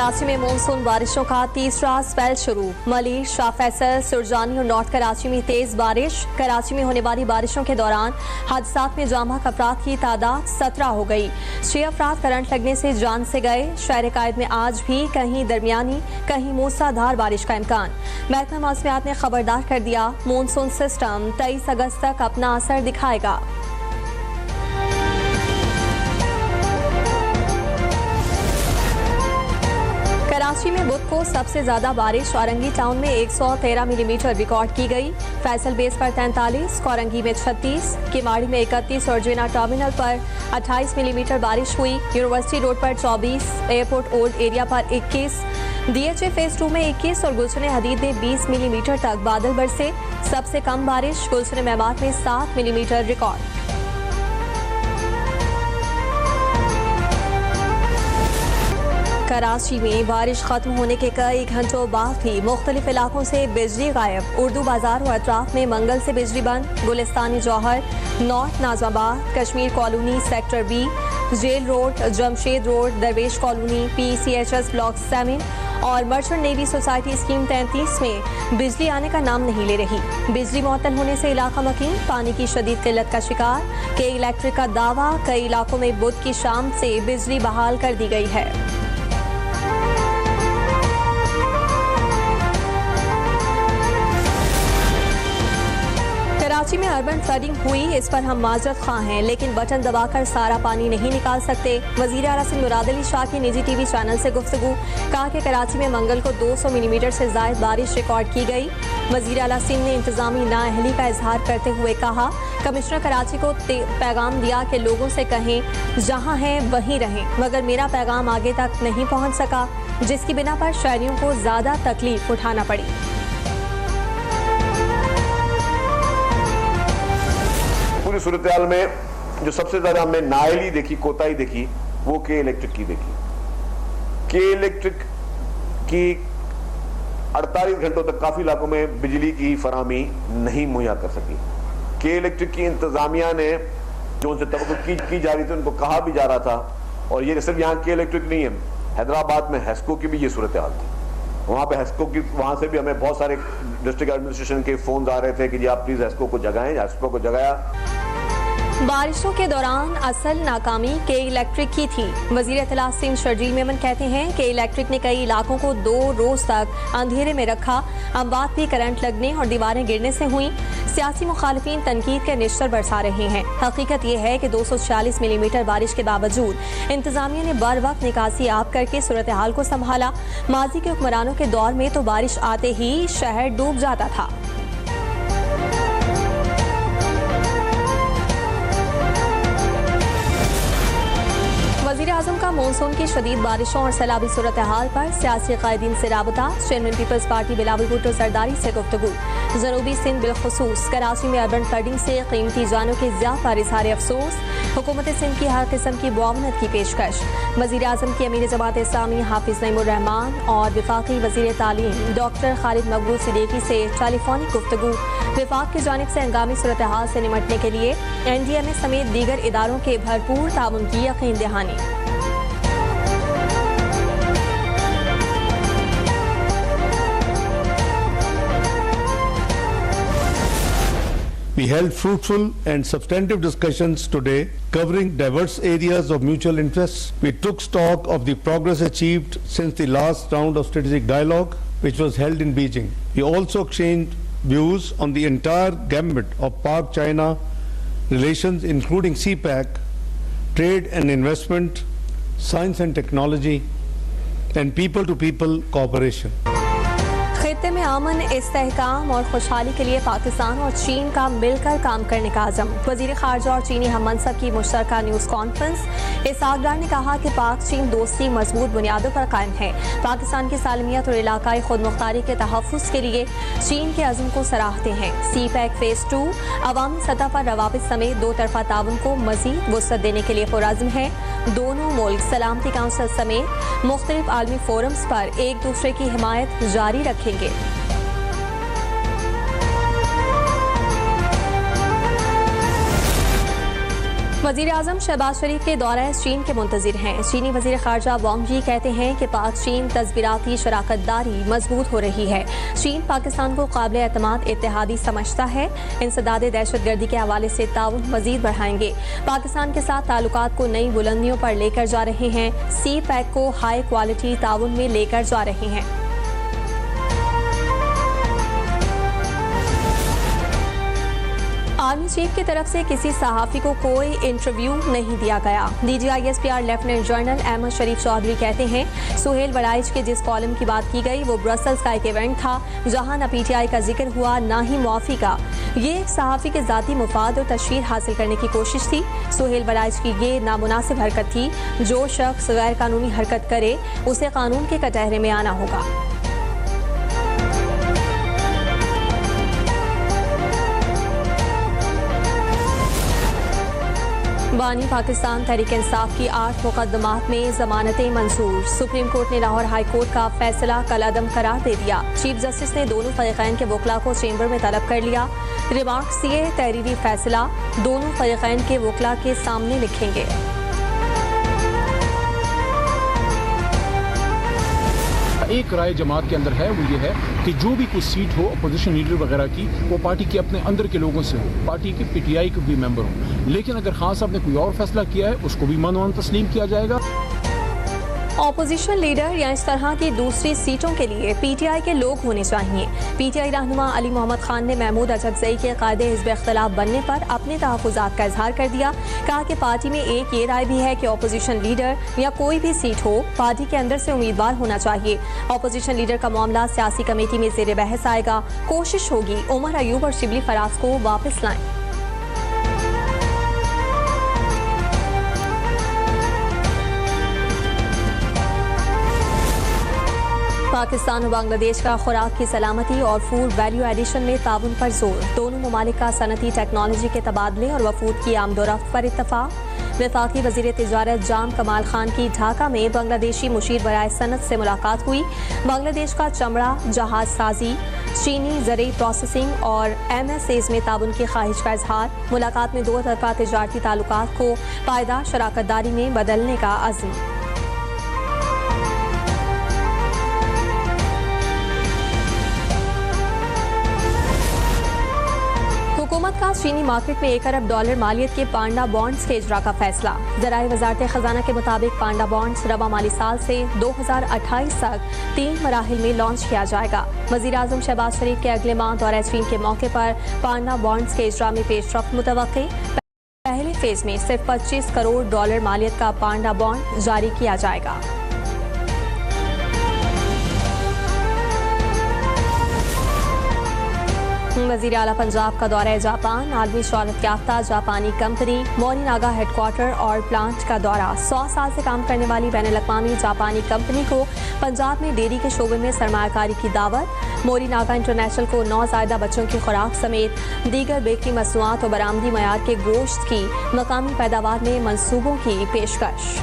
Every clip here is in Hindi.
कराची में मानसून बारिशों का तीसरा स्पेल शुरू। मलिर, शाह फैसल, सुरजानी और नॉर्थ कराची में तेज बारिश। कराची में होने वाली बारिशों के दौरान हादसात में जाम बहक अफराद की तादाद 17 हो गई। 6 अफराद करंट लगने से जान से गए। शहर कायद में आज भी कहीं दरमियानी कहीं मूसलाधार बारिश का इम्कान। महकमा मौसमियात ने खबरदार कर दिया, मानसून सिस्टम 23 अगस्त तक अपना असर दिखाएगा। कराची में बुध को सबसे ज्यादा बारिश औरंगी टाउन में 113 मिलीमीटर रिकॉर्ड की गई। फैसल बेस पर 43, कोरंगी में 36, किमाड़ी में 31 और जिना टर्मिनल पर 28 मिलीमीटर बारिश हुई। यूनिवर्सिटी रोड पर 24, एयरपोर्ट ओल्ड एरिया पर 21, DHA फेज 2 में 21 और गुलशन हदीद में 20 मिलीमीटर तक बादल बरसे। सबसे कम बारिश गुलशन मेवात में 7 मिलीमीटर रिकॉर्ड। कराची में बारिश खत्म होने के कई घंटों बाद भी मुख्तलिफ इलाकों से बिजली गायब। उर्दू बाजार और अतराफ में मंगल से बिजली बंद। Gulistan e Jauhar, north Nazimabad, Kashmir colony, sector B, jail road, Jamshed road, Darvesh colony, PCHS block 7 और मर्चेंट नेवी सोसाइटी स्कीम 33 में बिजली आने का नाम नहीं ले रही। बिजली मुअत्तल होने से इलाका मकीन, पानी की शदीद किल्लत का शिकार। के इलेक्ट्रिक का दावा, कई इलाकों में बुध की शाम से बिजली बहाल कर दी गई है। कराची में अर्बन फ्लडिंग हुई, इस पर हम माजरत खां हैं, लेकिन बटन दबाकर सारा पानी नहीं निकाल सकते। वजीर आला सिंध मुराद अली शाह की निजी TV चैनल से गुफ्तगू। कहा कि कराची में मंगल को 200 मिलीमीटर से ज्यादा बारिश रिकॉर्ड की गई। वजीर आला सिंध ने इंतजामी नाअहली का इजहार करते हुए कहा, कमिश्नर कराची को पैगाम दिया कि लोगों से कहें जहां हैं वहीं रहें, मगर मेरा पैगाम आगे तक नहीं पहुंच सका, जिसकी बिना पर शहरियों को ज्यादा तकलीफ उठाना पड़ी। पूरी सूरत हाल में जो सबसे ज्यादा हमने नाअहली देखी, कोताही देखी, वो के इलेक्ट्रिक की देखी। के इलेक्ट्रिक की 48 घंटों तक काफी इलाकों में बिजली की फराहमी नहीं मुहैया कर सकी। के इलेक्ट्रिक की इंतजामिया ने जो उनसे तवक्को की जा रही थी, उनको कहा भी जा रहा था। और ये सिर्फ यहाँ के इलेक्ट्रिक नहीं है, हैदराबाद में हेस्को की भी ये सूरत हाल थी। वहाँ पे हेस्को की, वहाँ से भी हमें बहुत सारे डिस्ट्रिक्ट एडमिनिस्ट्रेशन के फोन आ रहे थे कि जी आप प्लीज हेस्को को जगाएं। हेस्को को जगाया। बारिशों के दौरान असल नाकामी के इलेक्ट्रिक की थी। वजीर इत्तलात सिंध शर्जील मेमन कहते हैं कि इलेक्ट्रिक ने कई इलाकों को 2 रोज तक अंधेरे में रखा। अमवात भी करंट लगने और दीवारें गिरने से हुई। सियासी मुखालिफिन तनकीद के निश्तर बरसा रहे हैं। हकीकत यह है कि 246 मिलीमीटर बारिश के बावजूद इंतजामिया ने बर वक्त निकासी आप करके सूरत हाल को संभाला। माजी के हुक्मरानों के दौर में तो बारिश आते ही शहर डूब जाता था। वज़ीर आज़म का मानसून की शदीद बारिशों और सैलाबी सूरत हाल पर सियासी कायदीन से राबता। चेयरमैन पीपल्स पार्टी बिलावल भुट्टो जरदारी से गुफ्तगू। जनूबी सिंध बिलखुसूस कराची में अर्बन फ्लडिंग से कीमती जानों के ज़िया पर इज़हार अफसोस। हुकूमत सिंध की हर किस्म की मुआवनत की पेशकश। वज़ीर आज़म की अमीर जमात इस्लामी हाफिज नईमुर रहमान और वफाकी वज़ीर तालीम डॉक्टर खालिद मकबूल सिद्दीकी से टेलीफोनिक गुफ्तगू। विफाक की जानिब से हंगामी सूरत हाल से निमटने के लिए NDMA समेत दीगर इदारों के भरपूर ताउन की यकीन दहानी। We held fruitful and substantive discussions today covering diverse areas of mutual interest. We took stock of the progress achieved since the last round of strategic dialogue, which was held in Beijing. We also exchanged views on the entire gambit of Pak-China relations, including CPEC, trade and investment, science and technology, and people-to-people cooperation. खित्ते में अमन, इस्तेहकाम और खुशहाली के लिए पाकिस्तान और चीन का मिलकर काम करने का आज़म। वज़ीर ख़ारजा और चीनी हम मनसब की मुश्तरका न्यूज़ कॉन्फ्रेंस। इसहाक़ ने कहा कि पाक चीन दोस्ती मजबूत बुनियादों पर कायम है। पाकिस्तान की सालमियत और इलाकाई खुदमुख्तारी के तहफ़्फ़ुज़ के लिए चीन के अज़्म को सराहते हैं। CPEC फेज़ 2 अवामी सतह पर रवाबित समेत 2 तरफ़ा ताउन को मज़ीद वुसअत देने के लिए पुरअज़्म है। दोनों मुल्क सलामती काउंसिल समेत मुख्तलिफ आलमी फोरम्स पर एक दूसरे की हिमायत जारी रखेंगे। वजीर आजम शहबाज शरीफ के दौरा चीन के मुंतजिर हैं। चीनी वजीर खारजा वांग यी कहते हैं कि पाक चीन तस्वीराती शराकतदारी मजबूत हो रही है। चीन पाकिस्तान को काबिल एतमाद इत्तेहादी समझता है। इंसदाद दहशतगर्दी के हवाले से ताउन मजीद बढ़ाएंगे। पाकिस्तान के साथ ताल्लुकात को नई बुलंदियों पर लेकर जा रहे हैं। सी पैक को हाई क्वालिटी ताउन में लेकर जा रहे हैं। आर्मी चीफ की तरफ से किसी सहाफ़ी को कोई इंटरव्यू नहीं दिया गया। DGISPR लेफ्टिनेंट जनरल अहमद शरीफ चौधरी कहते हैं सुहेल वड़ाइच के जिस कॉलम की बात की गई वो ब्रसल्स का एक इवेंट था जहां न PTI का जिक्र हुआ न ही मुआफ़ी का। ये एक सहाफ़ी के ज़ाती मुफाद और तशहीर हासिल करने की कोशिश थी। सुहेल वड़ाइच की ये नामुनासिब हरकत थी। जो शख्स गैर कानूनी हरकत करे उसे कानून के कटहरे में आना होगा। बानी पाकिस्तान तहरीक इंसाफ की 8 मुकदमात में जमानतें मंजूर। सुप्रीम कोर्ट ने लाहौर हाई कोर्ट का फैसला कलअदम करार दे दिया। चीफ जस्टिस ने दोनों फरीकैन के वकला को चेंबर में तलब कर लिया। रिमार्क्स दिए तहरीरी फैसला दोनों फरीकैन के वकला के सामने लिखेंगे। एक राय जमात के अंदर है वो ये है कि जो भी कुछ सीट हो अपोजिशन लीडर वगैरह की वो पार्टी के अपने अंदर के लोगों से हो, पार्टी के PTI के भी मेंबर हो। लेकिन अगर खान साहब ने कोई और फैसला किया है उसको भी मनवान तस्लीम किया जाएगा। ऑपोजिशन लीडर या इस तरह की दूसरी सीटों के लिए PTI के लोग होने चाहिए। PTI रहनुमा अली मोहम्मद खान ने महमूद अचकजई के कायदे हिज़्ब इख्तिलाफ बनने पर अपने तहफ़्फ़ुज़ात का इजहार कर दिया। कहा कि पार्टी में एक ये राय भी है कि ऑपोजिशन लीडर या कोई भी सीट हो पार्टी के अंदर से उम्मीदवार होना चाहिए। ऑपोजिशन लीडर का मामला सियासी कमेटी में ज़ेर बहस आएगा। कोशिश होगी उमर अयूब और शिबली फराज को वापस लाएं। पाकिस्तान और बांग्लादेश का खुराक की सलामती और फूड वैल्यू एडिशन में ताउन पर जोर। दोनों ममालिक का सनती टेक्नोलॉजी के तबादले और वफूद की आमदोरफ्त पर इत्तफाक। वफाकी वज़ीर तिजारत जाम कमाल खान की ढाका में बांग्लादेशी मुशीर बराए सनत से मुलाकात हुई। बांग्लादेश का चमड़ा, जहाज साजी, चीनी ज़रूरी प्रोसेसिंग और MSAs में ताउन की ख्वाहिश का इजहार। मुलाकात में दो तरफा तिजारती ताल्लुकात को पायदार शराकतदारी में बदलने का अज़्म। हुकूमत का चीनी मार्केट में $1 अरब मालियत के पांडा बॉन्ड्स के इजरा का फैसला। ज़राए वज़ारत खजाना के मुताबिक पांडा बॉन्ड्स रवा माली साल से 2028 तक 3 मराहिल में लॉन्च किया जाएगा। वज़ीर आज़म शहबाज शरीफ के अगले माह दौरा चीन के मौके पर पांडा बॉन्ड्स के इजरा में पेशरफ्त मुतवक्की। पहले फेज में सिर्फ $25 करोड़ मालियत का पांडा बॉन्ड जारी किया जाएगा। वज़ीर आला पंजाब का दौरा जापान। आलमी शोहरत याफ्ता जापानी कंपनी मोरीनागा हेडक्वार्टर और प्लांट का दौरा। 100 साल से काम करने वाली बैनुल-अक़वामी जापानी कंपनी को पंजाब में डेयरी के शोबे में सरमायाकारी की दावत। मोरीनागा इंटरनेशनल को नौज़ायदा बच्चों की खुराक समेत दीगर बेकरी मसनूआत और बरामदी मयार के गोश्त की मकामी पैदावार में मनसूबों की पेशकश।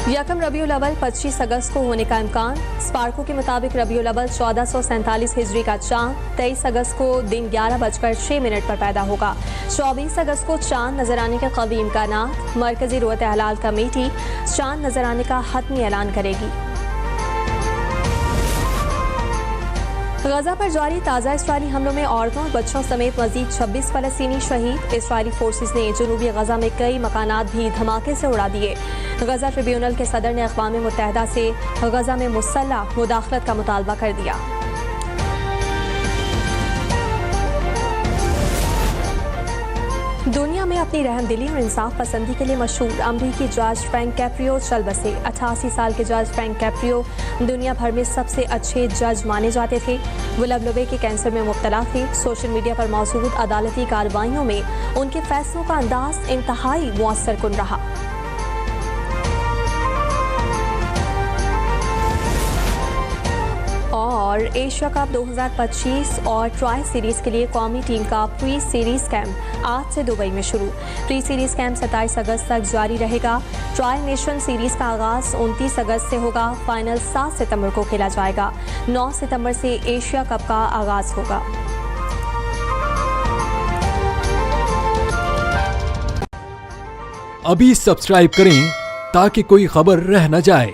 यकम रबीउल अव्वल 25 अगस्त को होने का इम्कान। स्पार्को के मुताबिक रबीउल अव्वल 1447 हिजरी का चांद 23 अगस्त को दिन 11:06 पर पैदा होगा। 24 अगस्त को चांद नजर आने के कवी इम्कानात। मरकजी रोयत हलाल कमेटी चांद नजर आने का हतमी ऐलान करेगी। गजा पर जारी ताज़ा इसराइली हमलों में औरतों और बच्चों समेत मजीद 26 फलस्तीनी शहीद। इसराइली फोर्सेस ने जनूबी गजा में कई मकानात भी धमाके से उड़ा दिए। गजा ट्रिब्यूनल के सदर ने अक़वाम मुत्तहिदा से गजा में मुसल्लह मुदाखलत का मुतालबा कर दिया। दुनिया में अपनी रहमदिली और इंसाफ पसंदी के लिए मशहूर अमरीकी जज फ्रैंक कैप्रियो चल बसे। 88 साल के जज फ्रैंक कैप्रियो दुनिया भर में सबसे अच्छे जज माने जाते थे। वो लबलबे के कैंसर में मुब्तला थे। सोशल मीडिया पर मौजूद अदालती कार्रवाइयों में उनके फैसलों का अंदाज इंतहाई मुअस्सर कुन रहा। और एशिया कप 2025 और ट्राई सीरीज के लिए कौमी टीम का प्री सीरीज कैंप आज से दुबई में शुरू। प्री सीरीज कैंप 27 अगस्त तक जारी रहेगा। ट्राई नेशन सीरीज का आगाज 29 अगस्त से होगा। फाइनल 7 सितंबर को खेला जाएगा। 9 सितंबर से एशिया कप का आगाज होगा। अभी सब्सक्राइब करें ताकि कोई खबर रह न जाए।